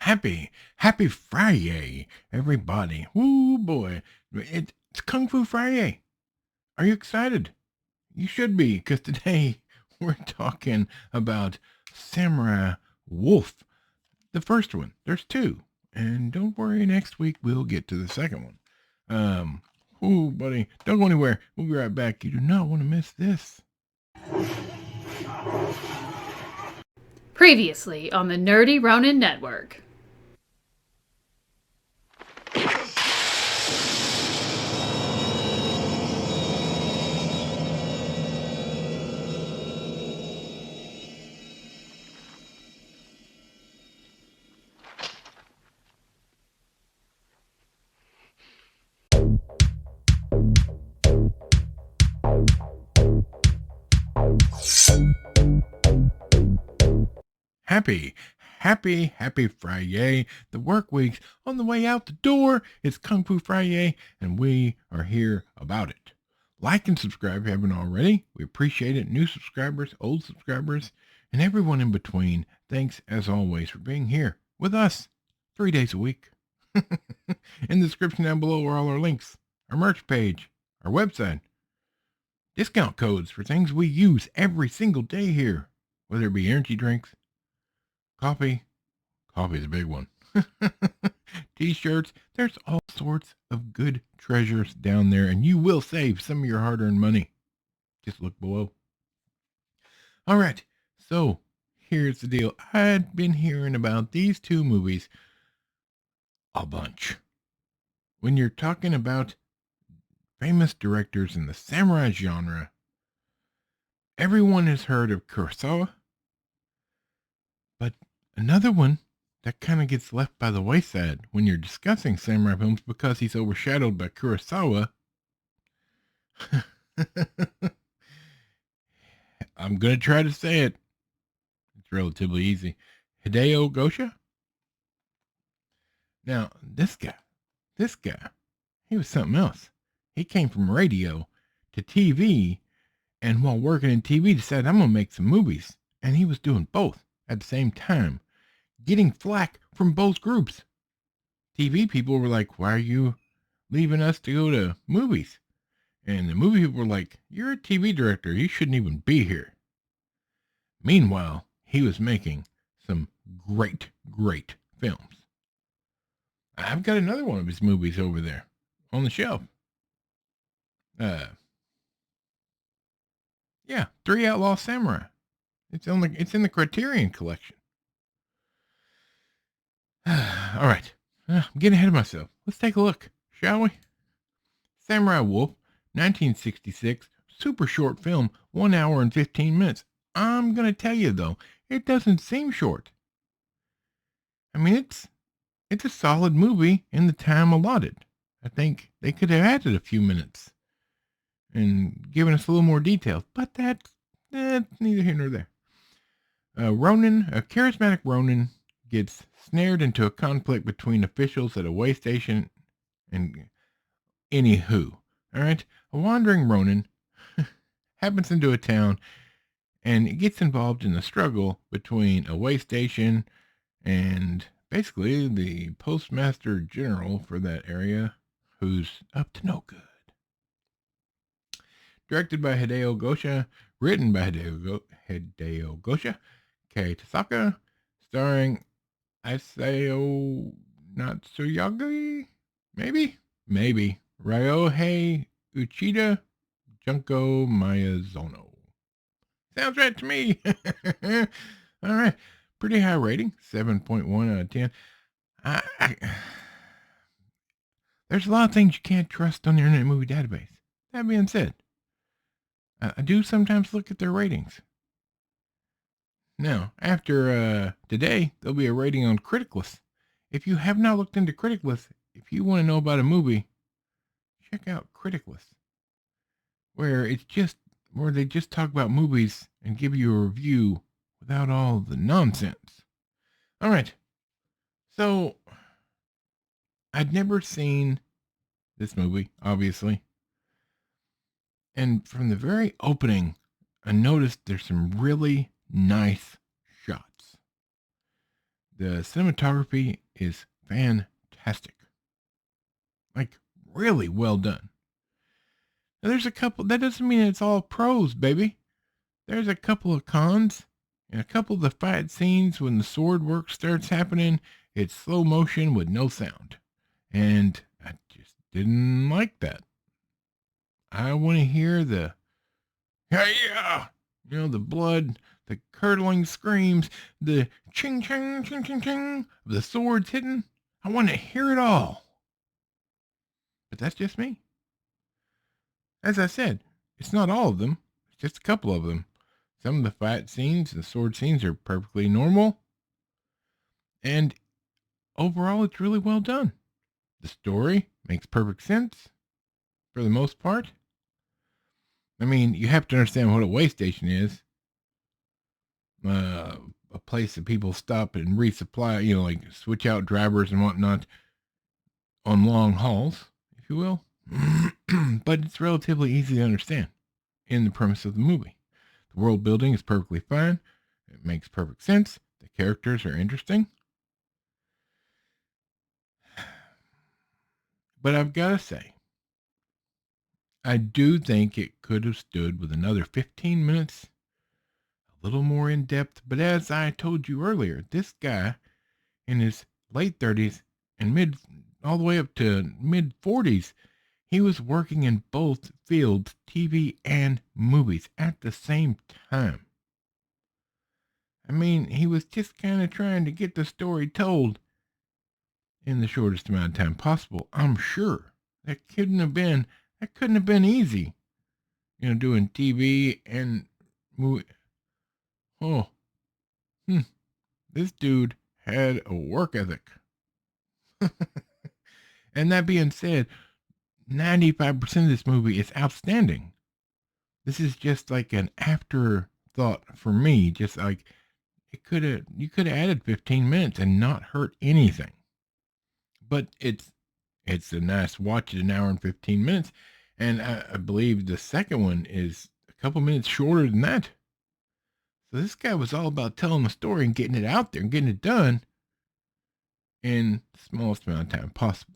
Happy Fri-Yay, everybody. Woo boy. It's Kung Fu Fri-Yay. Are you excited? You should be, because today we're talking about Samurai Wolf. The first one. There's two. And don't worry, next week we'll get to the second one. Ooh, buddy, don't go anywhere. We'll be right back. You do not want to miss this. Previously on the Nerdy Ronin Network. Happy Fri-Yay. The work week's on the way out the door. It's Kung Fu Fri-Yay, and we are here about it. Like and subscribe if you haven't already. We appreciate it. New subscribers, old subscribers, and everyone in between. Thanks, as always, for being here with us 3 days a week. In the description down below are all our links, our merch page, our website, discount codes for things we use every single day here, whether it be energy drinks, coffee is a big one, t-shirts. There's all sorts of good treasures down there, and you will save some of your hard-earned money. Just look below. All right, so here's the deal. I'd been hearing about these two movies a bunch. When you're talking about famous directors in the samurai genre, everyone has heard of Kurosawa, but another one that kind of gets left by the wayside when you're discussing samurai films because he's overshadowed by Kurosawa. I'm going to try to say it. It's relatively easy. Hideo Gosha. Now, this guy, he was something else. He came from radio to TV, and while working in TV decided, I'm going to make some movies. And he was doing both at the same time, getting flack from both groups. TV people were like, why are you leaving us to go to movies? And the movie people were like, you're a TV director. You shouldn't even be here. Meanwhile, he was making some great films. I've got another one of his movies over there on the shelf. Yeah, 3 Outlaw Samurai. It's in the Criterion collection. All right. I'm getting ahead of myself. Let's take a look, shall we? Samurai Wolf, 1966, super short film, 1 hour and 15 minutes. I'm going to tell you, though, it doesn't seem short. I mean, it's a solid movie in the time allotted. I think they could have added a few minutes and given us a little more detail, but that's neither here nor there. A charismatic Ronin, gets snared into a conflict between officials at a way station and anywho. All right, a wandering Ronin happens into a town and gets involved in the struggle between a way station and basically the postmaster general for that area, who's up to no good. Directed by Hideo Gosha, written by Hideo Gosha, Kei Tasaka, starring Isao Natsuyagi, maybe, Ryohei Uchida, Junko Miyazono. Sounds right to me. All right, pretty high rating, 7.1 out of 10. There's a lot of things you can't trust on the Internet Movie Database. That being said, I do sometimes look at their ratings. Now, after today, there'll be a rating on Criticless. If you have not looked into Criticless, if you want to know about a movie, check out Criticless, where they just talk about movies and give you a review without all the nonsense. All right. So, I'd never seen this movie, obviously. And from the very opening, I noticed there's some really nice shots. The cinematography is fantastic. Like, really well done. Now, there's a couple, that doesn't mean it's all pros, baby. There's a couple of cons, and a couple of the fight scenes when the sword work starts happening, it's slow motion with no sound. And I just didn't like that. I want to hear the, yeah, the blood, the curdling screams, the ching, ching, ching, ching, ching of the swords hitting. I want to hear it all. But that's just me. As I said, it's not all of them. It's just a couple of them. Some of the fight scenes, the sword scenes are perfectly normal. And overall, it's really well done. The story makes perfect sense for the most part. I mean, you have to understand what a way station is. A place that people stop and resupply, like switch out drivers and whatnot on long hauls, if you will. But it's relatively easy to understand in the premise of the movie. The world building is perfectly fine. It makes perfect sense. The characters are interesting. But I've got to say, I do think it could have stood with another 15 minutes, a little more in depth. But as I told you earlier, this guy in his late 30s and all the way up to mid 40s, he was working in both fields, TV and movies, at the same time. I mean, he was just kind of trying to get the story told in the shortest amount of time possible. I'm sure that couldn't have been easy. Doing TV and movie. Oh, this dude had a work ethic. And that being said, 95% of this movie is outstanding. This is just like an afterthought for me. Just like you could have added 15 minutes and not hurt anything. But it's a nice watch at an hour and 15 minutes. And I believe the second one is a couple minutes shorter than that. So this guy was all about telling the story and getting it out there and getting it done in the smallest amount of time possible.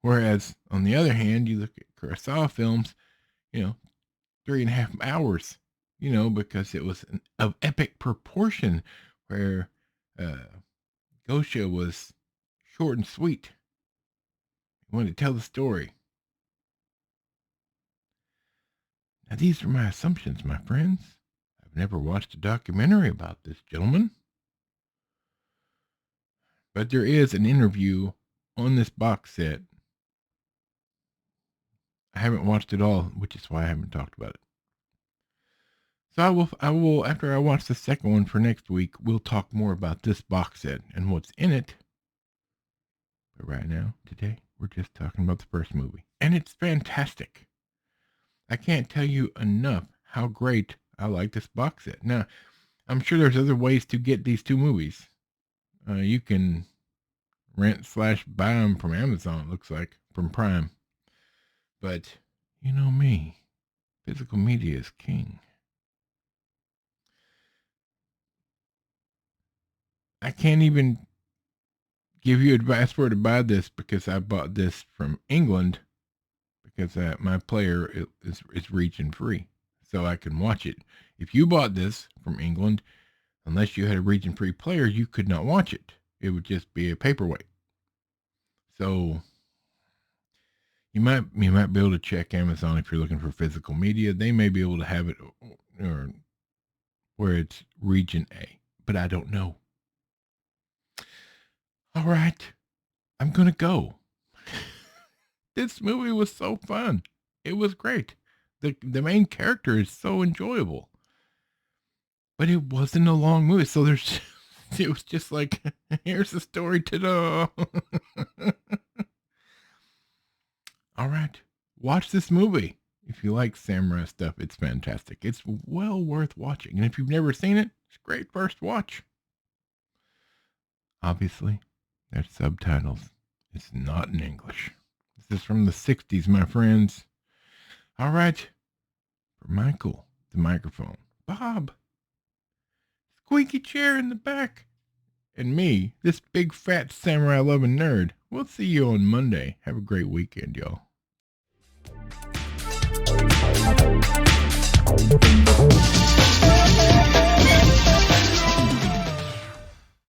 Whereas, on the other hand, you look at Kurosawa films, 3.5 hours, because it was of epic proportion, where Gosha was short and sweet. He wanted to tell the story. Now, these are my assumptions, my friends. I've never watched a documentary about this gentleman. But there is an interview on this box set. I haven't watched it all, which is why I haven't talked about it. So I will, after I watch the second one for next week, we'll talk more about this box set and what's in it. But right now, today, we're just talking about the first movie. And it's fantastic. I can't tell you enough how great I like this box set. Now, I'm sure there's other ways to get these two movies. You can rent/buy them from Amazon, it looks like, from Prime. But, you know me, physical media is king. I can't even give you advice where to buy this because I bought this from England because my player is region free, so I can watch it. If you bought this from England, unless you had a region free player, you could not watch it. It would just be a paperweight. So you might be able to check Amazon if you're looking for physical media. They may be able to have it or where it's region A, but I don't know. All right, I'm going to go. This movie was so fun. It was great. The main character is so enjoyable. But it wasn't a long movie, so it was just like, here's the story, ta-da. All right, watch this movie. If you like samurai stuff, it's fantastic. It's well worth watching. And if you've never seen it, it's a great first watch. Obviously, there's subtitles. It's not in English. This is from the 60s, my friends. All right. For Michael, the microphone. Bob, squeaky chair in the back. And me, this big fat samurai loving nerd. We'll see you on Monday. Have a great weekend, y'all.